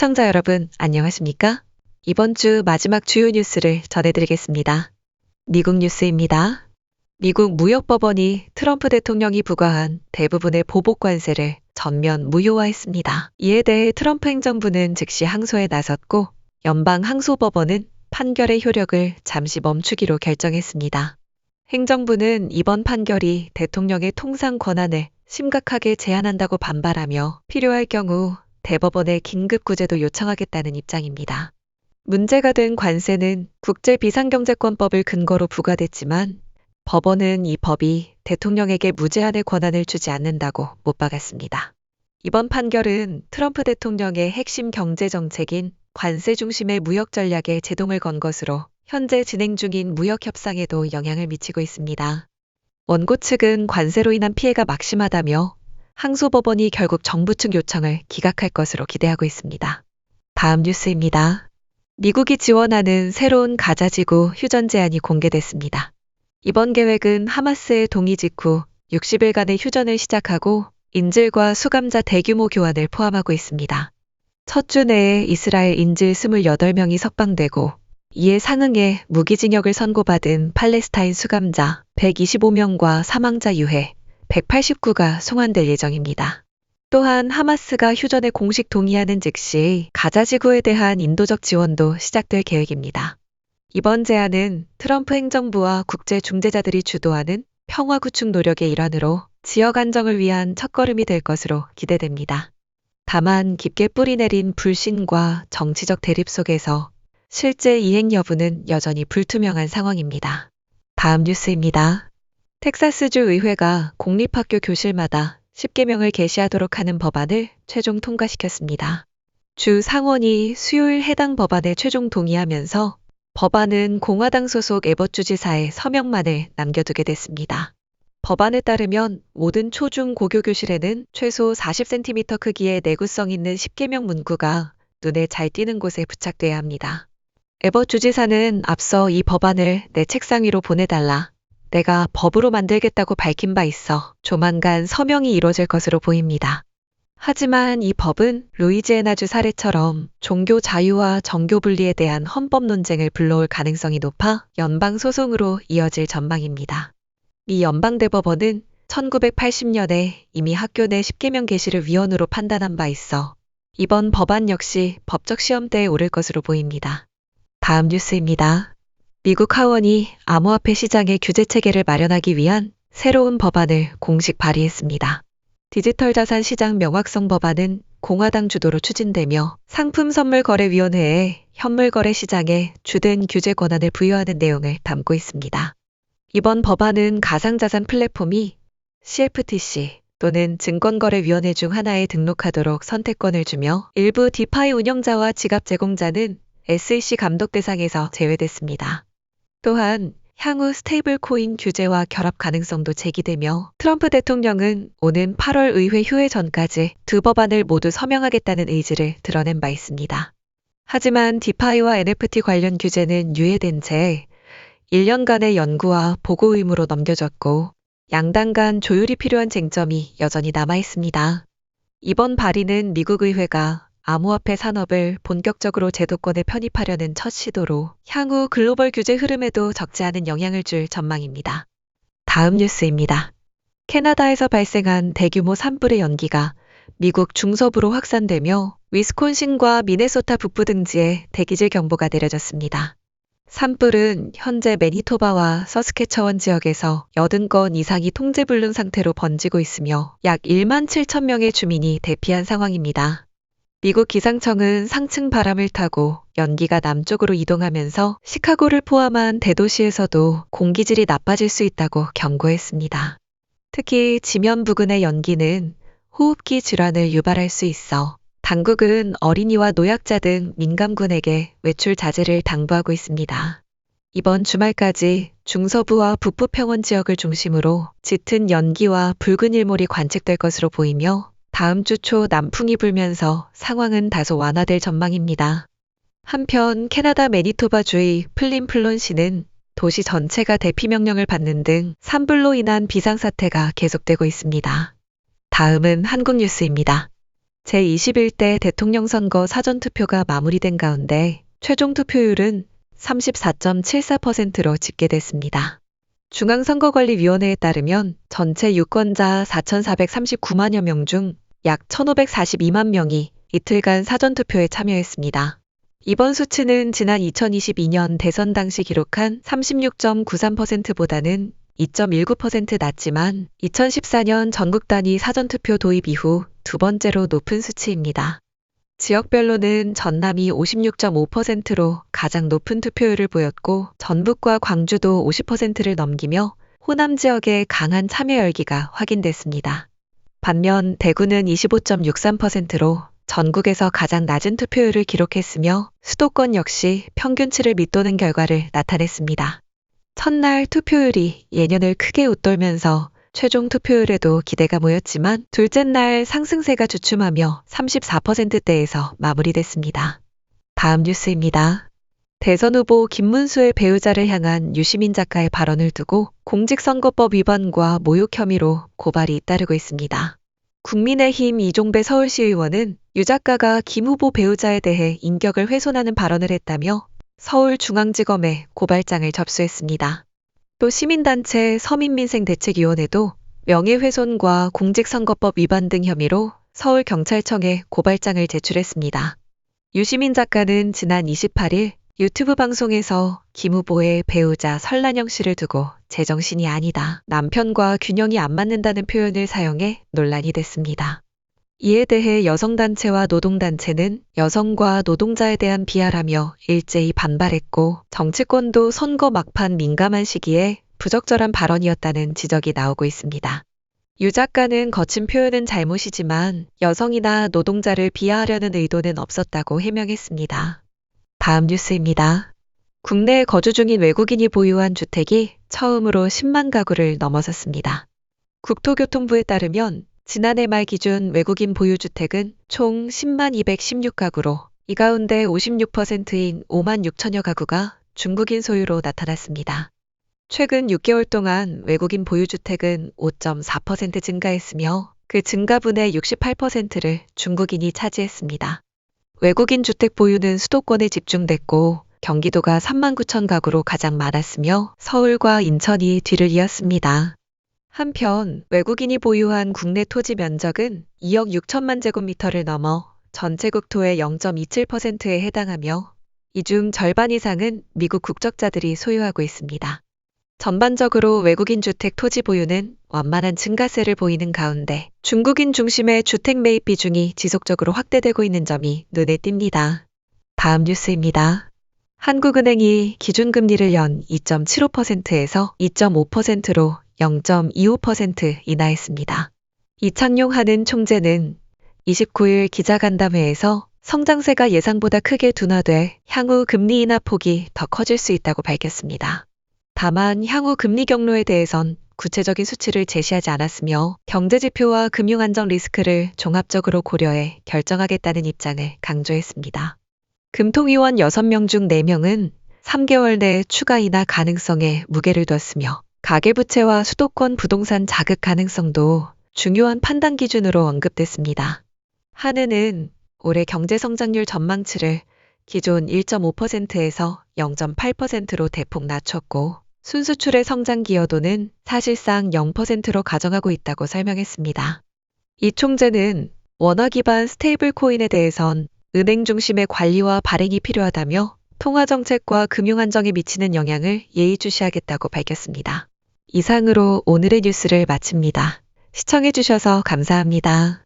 시청자 여러분, 안녕하십니까? 이번 주 마지막 주요 뉴스를 전해드리겠습니다. 미국 뉴스입니다. 미국 무역법원이 트럼프 대통령이 부과한 대부분의 보복 관세를 전면 무효화했습니다. 이에 대해 트럼프 행정부는 즉시 항소에 나섰고 연방 항소법원은 판결의 효력을 잠시 멈추기로 결정했습니다. 행정부는 이번 판결이 대통령의 통상 권한을 심각하게 제한한다고 반발하며 필요할 경우 대법원에 긴급구제도 요청하겠다는 입장입니다. 문제가 된 관세는 국제비상경제권법을 근거로 부과됐지만 법원은 이 법이 대통령에게 무제한의 권한을 주지 않는다고 못 박았습니다. 이번 판결은 트럼프 대통령의 핵심 경제정책인 관세 중심의 무역 전략에 제동을 건 것으로 현재 진행 중인 무역 협상에도 영향을 미치고 있습니다. 원고 측은 관세로 인한 피해가 막심하다며 항소법원이 결국 정부 측 요청을 기각할 것으로 기대하고 있습니다. 다음 뉴스입니다. 미국이 지원하는 새로운 가자지구 휴전 제안이 공개됐습니다. 이번 계획은 하마스의 동의 직후 60일간의 휴전을 시작하고 인질과 수감자 대규모 교환을 포함하고 있습니다. 첫 주 내에 이스라엘 인질 28명이 석방되고 이에 상응해 무기징역을 선고받은 팔레스타인 수감자 125명과 사망자 유해 189가 송환될 예정입니다. 또한 하마스가 휴전에 공식 동의하는 즉시 가자지구에 대한 인도적 지원도 시작될 계획입니다. 이번 제안은 트럼프 행정부와 국제 중재자들이 주도하는 평화 구축 노력의 일환으로 지역 안정을 위한 첫걸음이 될 것으로 기대됩니다. 다만 깊게 뿌리내린 불신과 정치적 대립 속에서 실제 이행 여부는 여전히 불투명한 상황입니다. 다음 뉴스입니다. 텍사스주 의회가 공립학교 교실마다 10계명을 게시하도록 하는 법안을 최종 통과시켰습니다. 주 상원이 수요일 해당 법안에 최종 동의하면서 법안은 공화당 소속 에벗 주지사의 서명만을 남겨두게 됐습니다. 법안에 따르면 모든 초중 고교 교실에는 최소 40cm 크기의 내구성 있는 10계명 문구가 눈에 잘 띄는 곳에 부착돼야 합니다. 에벗 주지사는 앞서 이 법안을 내 책상 위로 보내달라. 내가 법으로 만들겠다고 밝힌 바 있어 조만간 서명이 이루어질 것으로 보입니다. 하지만 이 법은 루이지애나주 사례처럼 종교 자유와 정교 분리에 대한 헌법 논쟁을 불러올 가능성이 높아 연방 소송으로 이어질 전망입니다. 미 연방대법원은 1980년에 이미 학교 내 10계명 게시를 위헌으로 판단한 바 있어 이번 법안 역시 법적 시험대에 오를 것으로 보입니다. 다음 뉴스입니다. 미국 하원이 암호화폐 시장의 규제 체계를 마련하기 위한 새로운 법안을 공식 발의했습니다. 디지털 자산 시장 명확성 법안은 공화당 주도로 추진되며 상품선물거래위원회에 현물거래 시장에 주된 규제 권한을 부여하는 내용을 담고 있습니다. 이번 법안은 가상자산 플랫폼이 CFTC 또는 증권거래위원회 중 하나에 등록하도록 선택권을 주며 일부 디파이 운영자와 지갑 제공자는 SEC 감독 대상에서 제외됐습니다. 또한 향후 스테이블 코인 규제와 결합 가능성도 제기되며 트럼프 대통령은 오는 8월 의회 휴회 전까지 두 법안을 모두 서명하겠다는 의지를 드러낸 바 있습니다. 하지만 디파이와 NFT 관련 규제는 유예된 채 1년간의 연구와 보고 의무로 넘겨졌고 양당 간 조율이 필요한 쟁점이 여전히 남아 있습니다. 이번 발의는 미국 의회가 암호화폐 산업을 본격적으로 제도권에 편입하려는 첫 시도로 향후 글로벌 규제 흐름에도 적지 않은 영향을 줄 전망입니다. 다음 뉴스입니다. 캐나다에서 발생한 대규모 산불의 연기가 미국 중서부로 확산되며 위스콘신과 미네소타 북부 등지에 대기질 경보가 내려졌습니다. 산불은 현재 매니토바와 서스케처원 지역에서 80건 이상이 통제불능 상태로 번지고 있으며 약 1만 7천 명의 주민이 대피한 상황입니다. 미국 기상청은 상층 바람을 타고 연기가 남쪽으로 이동하면서 시카고를 포함한 대도시에서도 공기질이 나빠질 수 있다고 경고했습니다. 특히 지면 부근의 연기는 호흡기 질환을 유발할 수 있어 당국은 어린이와 노약자 등 민감군에게 외출 자제를 당부하고 있습니다. 이번 주말까지 중서부와 북부 평원 지역을 중심으로 짙은 연기와 붉은 일몰이 관측될 것으로 보이며 다음 주 초 남풍이 불면서 상황은 다소 완화될 전망입니다. 한편 캐나다 매니토바주의 플린플론시는 도시 전체가 대피 명령을 받는 등 산불로 인한 비상사태가 계속되고 있습니다. 다음은 한국 뉴스입니다. 제21대 대통령 선거 사전투표가 마무리된 가운데 최종 투표율은 34.74%로 집계됐습니다. 중앙선거관리위원회에 따르면 전체 유권자 4,439만여 명 중 약 1,542만 명이 이틀간 사전투표에 참여했습니다. 이번 수치는 지난 2022년 대선 당시 기록한 36.93%보다는 2.19% 낮지만 2014년 전국 단위 사전투표 도입 이후 두 번째로 높은 수치입니다. 지역별로는 전남이 56.5%로 가장 높은 투표율을 보였고 전북과 광주도 50%를 넘기며 호남 지역의 강한 참여 열기가 확인됐습니다. 반면 대구는 25.63%로 전국에서 가장 낮은 투표율을 기록했으며 수도권 역시 평균치를 밑도는 결과를 나타냈습니다. 첫날 투표율이 예년을 크게 웃돌면서 최종 투표율에도 기대가 모였지만 둘째 날 상승세가 주춤하며 34%대에서 마무리됐습니다. 다음 뉴스입니다. 대선 후보 김문수의 배우자를 향한 유시민 작가의 발언을 두고 공직선거법 위반과 모욕 혐의로 고발이 잇따르고 있습니다. 국민의힘 이종배 서울시의원은 유 작가가 김 후보 배우자에 대해 인격을 훼손하는 발언을 했다며 서울중앙지검에 고발장을 접수했습니다. 또 시민단체 서민민생대책위원회도 명예훼손과 공직선거법 위반 등 혐의로 서울경찰청에 고발장을 제출했습니다. 유시민 작가는 지난 28일 유튜브 방송에서 김 후보의 배우자 설란영 씨를 두고 제정신이 아니다, 남편과 균형이 안 맞는다는 표현을 사용해 논란이 됐습니다. 이에 대해 여성단체와 노동단체는 여성과 노동자에 대한 비하라며 일제히 반발했고 정치권도 선거 막판 민감한 시기에 부적절한 발언이었다는 지적이 나오고 있습니다. 유 작가는 거친 표현은 잘못이지만 여성이나 노동자를 비하하려는 의도는 없었다고 해명했습니다. 다음 뉴스입니다. 국내에 거주 중인 외국인이 보유한 주택이 처음으로 10만 가구를 넘어섰습니다. 국토교통부에 따르면 지난해 말 기준 외국인 보유주택은 총 10만 216가구로 이 가운데 56%인 5만 6천여 가구가 중국인 소유로 나타났습니다. 최근 6개월 동안 외국인 보유주택은 5.4% 증가했으며 그 증가분의 68%를 중국인이 차지했습니다. 외국인 주택 보유는 수도권에 집중됐고 경기도가 3만 9천 가구로 가장 많았으며 서울과 인천이 뒤를 이었습니다. 한편 외국인이 보유한 국내 토지 면적은 2억 6천만 제곱미터를 넘어 전체 국토의 0.27%에 해당하며 이 중 절반 이상은 미국 국적자들이 소유하고 있습니다. 전반적으로 외국인 주택 토지 보유는 완만한 증가세를 보이는 가운데 중국인 중심의 주택 매입 비중이 지속적으로 확대되고 있는 점이 눈에 띕니다. 다음 뉴스입니다. 한국은행이 기준금리를 연 2.75%에서 2.5%로 0.25% 인하했습니다. 이창용 한은 총재는 29일 기자간담회에서 성장세가 예상보다 크게 둔화돼 향후 금리 인하 폭이 더 커질 수 있다고 밝혔습니다. 다만 향후 금리 경로에 대해선 구체적인 수치를 제시하지 않았으며 경제지표와 금융안정 리스크를 종합적으로 고려해 결정하겠다는 입장을 강조했습니다. 금통위원 6명 중 4명은 3개월 내 추가 인하 가능성에 무게를 뒀으며 가계부채와 수도권 부동산 자극 가능성도 중요한 판단 기준으로 언급됐습니다. 한은은 올해 경제성장률 전망치를 기존 1.5%에서 0.8%로 대폭 낮췄고 순수출의 성장 기여도는 사실상 0%로 가정하고 있다고 설명했습니다. 이 총재는 원화 기반 스테이블 코인에 대해선 은행 중심의 관리와 발행이 필요하다며 통화정책과 금융안정에 미치는 영향을 예의주시하겠다고 밝혔습니다. 이상으로 오늘의 뉴스를 마칩니다. 시청해주셔서 감사합니다.